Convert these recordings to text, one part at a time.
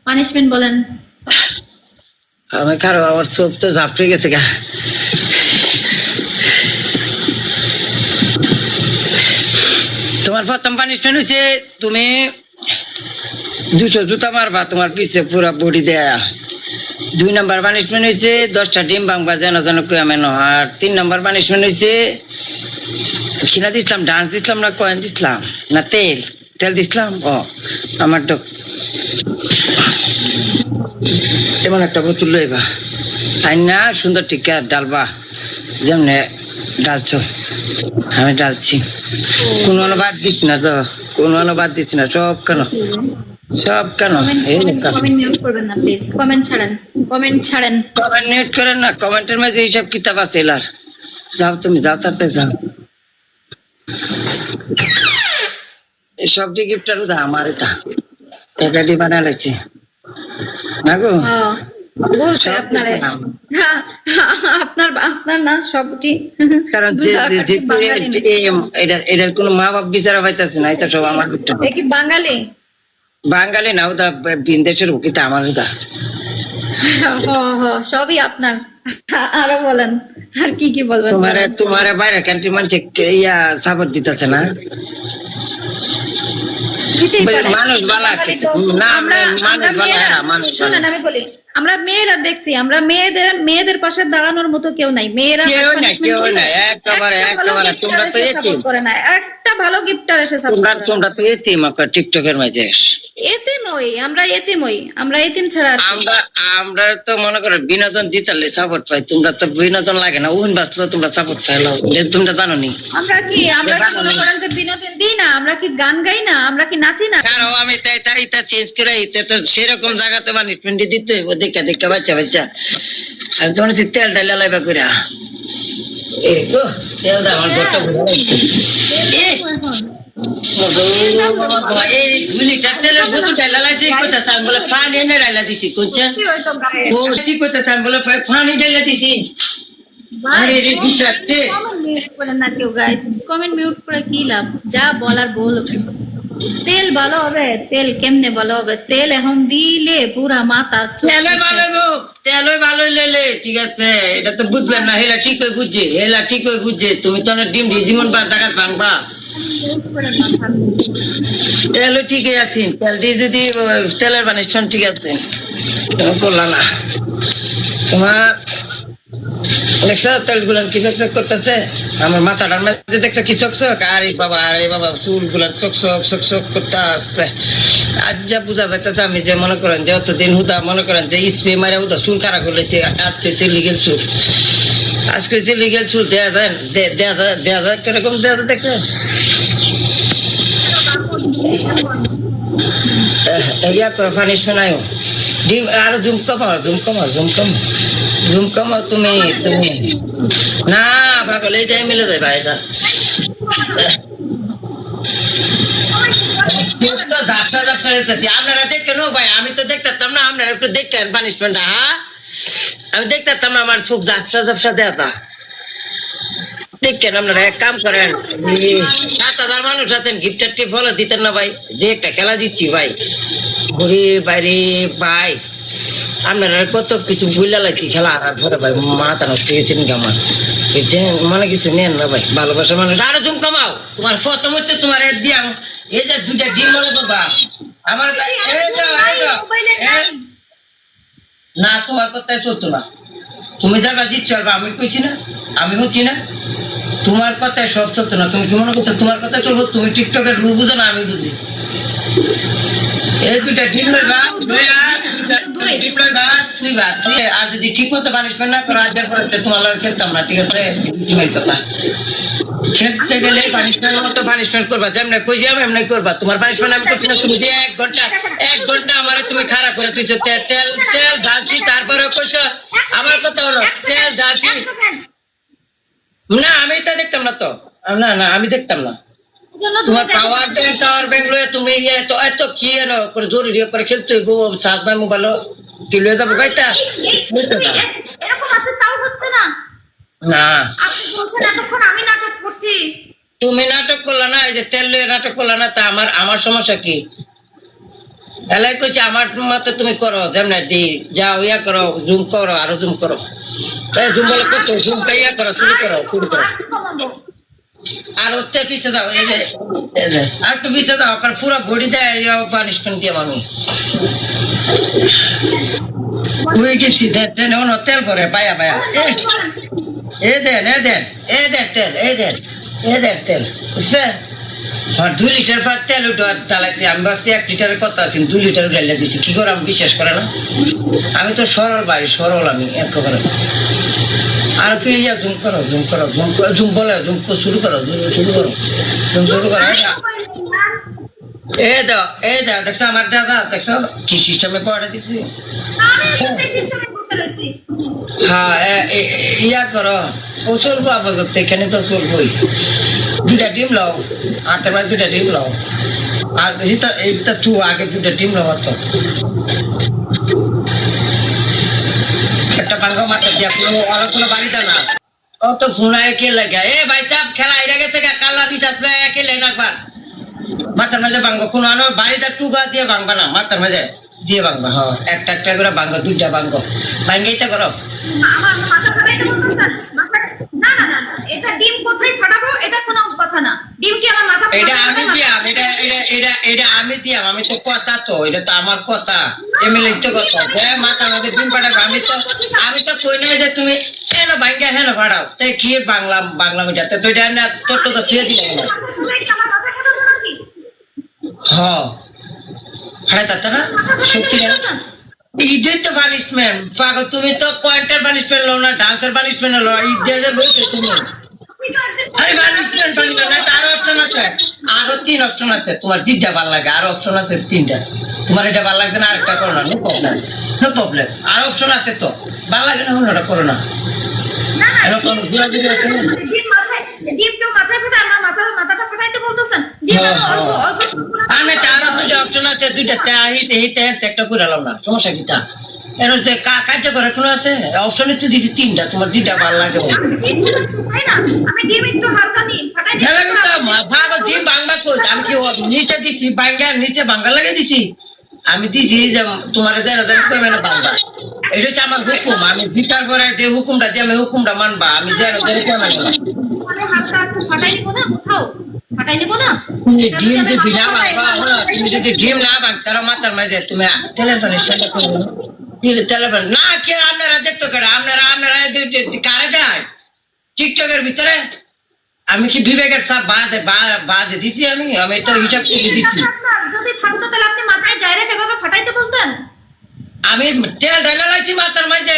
Punishment বলেন। আমি কারো আমার চোখ তো ঝাপটে গেছে গা। তোমার প্রথম পানিশমেন্ট হয়েছে তুমি 200 জুতা মারবা তোমার পিছে পুরা বডি দেয়া। 2 নম্বর পানিশমেন্ট হয়েছে 10টা ডিম ভাঙবা যেন যেন কেমন। আর 3 নম্বর পানিশমেন্ট হয়েছে কিনা দিছিলাম, ডান্স দিছিলাম না কয়েন দিছিলাম না তেল তেল দিছিলাম। ও আমার তো এমন একটা বোতল লইবা আইন না সুন্দর টিকা ডালবা যেমন ডালছ। আমি ডালছি, কোনো বাদ দিচ্ছি না তো, কোনো বাদ দিচ্ছি না। সব কেন সব কেন কমেন্ট মিউট করবেন না প্লিজ। কমেন্ট ছাড়েন, কমেন্ট ছাড়েন। কমেন্ট মিউট করেন না। কমেন্টের মাঝে এইসব কিতাব আছে এলার। যাও তুমি যাও, তাড়াতাড়ি যাও। সব গিফটার উদা আমার এটা একাডি বানালেছে না গো। বলছে আপনারে আপনার আপনার না সবটি। কারণ এটার কোনো মা বাপ বিচারা পাইতেছে না, এটা সব আমার গিফট। কি বাঙালি? বাঙালি না ওদা বিন্দেশের উকিটা আমার ওদা। সবই আপনার। আরো বলেন, আর কি কি বলবেন? তোমারে বাইরে কান্ট্রি মানুষ ইয়া সাপোর্ট দিতেছে না। মানুষ বালা না, মানুষ বালা মানুষ। শুনেন আমি বলি, আমরা মেয়েরা দেখছি, আমরা মেয়েদের পাশে দাঁড়ানোর মতো কেউ নাই। মেয়েরা একেবারে তোমরা তো এতিম করে না। একটা ভালো গিফটার এসে তোমরা তো এতিম টিকটকের মাঝে। এতিম ওই আমরা, এতিম ওই আমরা, এতিম ছাড়া আমরা তো মনে করো বিনোদন দিতে সাপোর্ট পাই। তোমরা তো বিনোদন লাগে না, উন বাঁচলো তোমরা সাপোর্ট পাইলো। তোমরা জানো নি আমরা কি মনে করেন যে বিনোদন দিই না? আমরা কি গান গাই না? আমরা কি নাচি না? কারণ আমি তাই চেঞ্জ করে তো সেরকম জায়গাতে পানিশমেন্ট দিতে দেখা দেখা বাচ্চা বাচ্চা। আমি তোমার তেল ডাইলা লাইবা করে তেল দা আমার ঘরটা ঘুরে যাচ্ছে। পানি এনে রাইলা দিছি পানি ডাইলা দিছি। কমেন্ট মিউট করে কি লাভ? যা বলার বল। তেল ভালো হবে? তেল কেমনে ভালো হবে? তেল এখন দিলে পুরা মাথা তেল ভালো লেলে ঠিক আছে। এটা তো বুঝলাম না। হেলা ঠিক হয়ে বুঝছে, হেলা ঠিক হয়ে বুঝছে। তুমি তো ডিম জীবন বা জায়গা ভাঙবা। তেলও ঠিকই আছে, তেল দিয়ে যদি তেলের পানিশমেন্ট ঠিক আছে করলা না। তোমার দেখছো তেল গুলান কি চকচক করতেছে আমার মাথাটার মধ্যে, দেখছো কি চকচক। আরে বাবা চুল গুলান চকচক করতে আসছে। আজ যা বোঝা যাইতেছে আমি যে মনে করেন যে অতদিন হুদা মনে করেন যে স্প্রে মারে হুদা চুল কারা করেছে। আজকে লিগেল চুল, আজকে লিগেল চুল দেয়া যায় কিরকম দেয়া যায় দেখছো। পানিশমেন্ট আয়ো ডিম আরো জুম কমাও তুমি না পাগল এই যাই মিলে যায় ভাই। আপনারা দেখেন ভাই, আমি তো দেখতাম না। আপনারা একটু দেখতেন পানিশমেন্ট। হ্যাঁ আমি দেখতাম না, আমার চোখ ঝাপসা দেওয়া দেখেন। আপনারা এক কাম করেন, 7,000 মানুষ আছেন, গিফটার টি ফলো দিতেন না ভাই? যে একটা খেলা দিচ্ছি ভাই, ঘুরে বাইরে ভাই। আপনারা কত কিছু বুঝলা লাগছি খেলা আর ধরে ভাই মাথা নষ্ট হয়েছেন আমার। মনে কিছু নেন না ভাই, ভালোবাসার মানুষ। আরো জুম কমাও। তোমার প্রথম হচ্ছে তোমার দিয়াম এই যে 2টা ডিম মনে করবা আমার না, তোমার কথাই চলতো না। তুমি যাবা জিতছো আর আমি কইছি না, আমি হচ্ছি না। তোমার কথায় সব চলতো না। তুমি কি মনে করছো তোমার কথা চলবো? তুমি টিকটকের রুল বুঝো না, আমি বুঝি। এই 2টা ডিম লইবা, আর যদি ঠিক মতো পানিশমেন্ট না করো আজকের পরে তোমার লগে খেলতাম না, ঠিক আছে? কথা খেলতে গেলে পানিশমেন্ট করবা, যেমন কই যাবো এমনি করবা। তোমার পানিশমেন্ট আমি করছি না। তুমি যে 1 ঘন্টা আমার তুমি খারাপ করে তুইছো, তেল ঢালছি, তারপরে কইছো আমার কথা হলো তেল ঢালছি না। আমি এটা দেখতাম না তো, না আমি দেখতাম না। তোমার টাওয়ার ব্যাংক লয়ে তুমি এত কি করে জরুরি করে খেলতে সাত ভাই মোবাইল কি লয়ে যাবো গাইটা এরকম আছে তাও হচ্ছে না। না আপনি বলছেন এতক্ষণ আমি নাটক করছি। তুমি নাটক করলা না, এই যে তেল লয়ে নাটক করলা না, তা আমার সমস্যা কি? এলাই কইছে আমার মতে তুমি করো যেমন দি যাও ইয়া করো জুম করো আরো জুম করো জুম বলে কত জুম ইয়া করো শুরু করো আর ওতে পিছে দাও এই যে আর একটু পিছে দাও কারণ পুরো বডি দেয় পানিশমেন্ট দিয়ে আমি ওই গেছি দেন ওন তেল করে পায়া পায়া এ দেন তেল বুঝছে আর 2 লিটার পর তেল উঠো চালাইছি আমি ভাবছি 1 লিটারের কথা আছে 2 লিটার ঢেলে দিছি কি করে আমি বিশ্বাস করে না আমি তো সরল ভাই সরল আমি একেবারে আর ফিরিয়া জুম বলে জুম শুরু করো এই দাও দেখছো আমার দাদা দেখছো কি সিস্টেমে পড়ে দিছি হ্যাঁ ইয়া করো ও চলবো আপাতত এখানে তো চলবোই 2টা ডিম লাও আটের মাঝে 2টা ডিম লাও আর এইটা তুই আগে 2টা ডিম লাও তো একটা বাঙ্গা মাথা দিয়া কোনো আলোচনা বাড়িতে না অত ফোনায় কে লাগে এ ভাই সাহেব খেলা হেরে গেছে কাল্লা দিতে খেলে একবার মাথার মাঝে বাঙ্গো কোনো আনো বাড়িতে টুকা দিয়ে বাঙ্গবা না মাথার মাঝে দিয়ে বাঙ্গবা হ্যাঁ একটা করে বাঙ্গো 2টা বাঙ্গো বাঙ্গাইতে করো আমার মাথা ফাটাইতে বলতেছেন না এটা ডিম কোথায় ফাটাবো এটা কোনো কথা না ডিম কি আমার মাথা এটা আমি দিয়াম এটা আমি দিয়াম আমি তো কথা তো এটা তো আমার কথা এমএলএ তো কথা হ্যাঁ মাথার মাঝে ডিম ফাটাবো আমি তো কই না যে তুমি হেন বাঙ্গা হেন ফাটাও তাই কি বাংলা মিটাতে তো এটা না তোর তো ছুঁয়ে দিলে না হ্যাঁ ফাটাইতে না সত্যি ইডের তো পানিশমেন্ট পাগল তুমি তো পয়েন্টের পানিশমেন্ট লো না ডান্সের পানিশমেন্ট লো ইডের বলছো তুমি আরে পানিশমেন্ট না তার অপশন আছে আরো 3 অপশন আছে তোমার যেটা ভালো লাগে আর অপশন আছে 3টা তোমার এটা ভালো লাগছে না আরেকটা করো না নো প্রবলেম আর অপশন আছে তো ভালো লাগে না ওটা করো না এরকম গুলা দিতে আছে ডিম কেউ মাথায় ফাটায় আমার মাথাটা ফাটাইতে বলতেছেন আমি তার 2টা অপশন আছে 2টা হিতে একটা করে আলাম না সমস্যা কি তা এর যে কাজ করে কোনো আছে অপশনে তো দিছি 3টা তোমার যেটা ভালো লাগে তাই না আমি ডিম একটু হালকা নিই ফাটাইতে ভালো ডিম বাংলা কই আমি কি নিচে দিছি নিচে বাংলা লাগিয়ে দিছি আমি দিছি যে তোমার যেন কইবে না বাংলা এটা হচ্ছে আমার হুকুম আমি ভিতর করে যে হুকুমটা দিয়ে আমি হুকুমটা মানবা আমি যেন কইবে না হালকা একটু ফাটাই নিব না কোথাও ফাটাই নিব না ডিম যে বিনা বাবা তুমি যদি ডিম না বাং তার মাথার মাঝে তুমি টেলিফোনে সেটা করো টেলিফোন না কে আপনারা দেখতো কেন আপনারা কারে যায় টিকটকের ভিতরে আমি কি বিবেকের চাপ বাদে দিছি আমি তো হিসাব করে দিছি যদি থাকতো তাহলে আপনি মাথায় ডাইরেক্ট এভাবে ফাটাইতে বলতেন আমি তেল ঢালা লাইছি মাথার মাঝে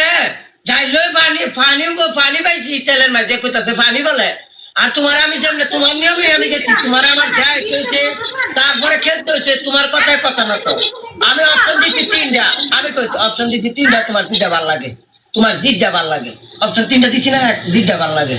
ঢাইলই পানি পাইছি তেলের মাঝে কোথাতে পানি বলে আর তোমার আমি যেমন তোমার নিয়মে আমি গেছি তোমার আমার যাই চলছে তারপরে খেলতে হচ্ছে তোমার কথায় কথা না তো আমি অপশন দিচ্ছি 3টা আমি কই অপশন দিচ্ছি 3টা তোমার 2টা ভালো লাগে তোমার জিডটা ভালো লাগে অপশন 3টা দিচ্ছি না জিডটা ভালো লাগে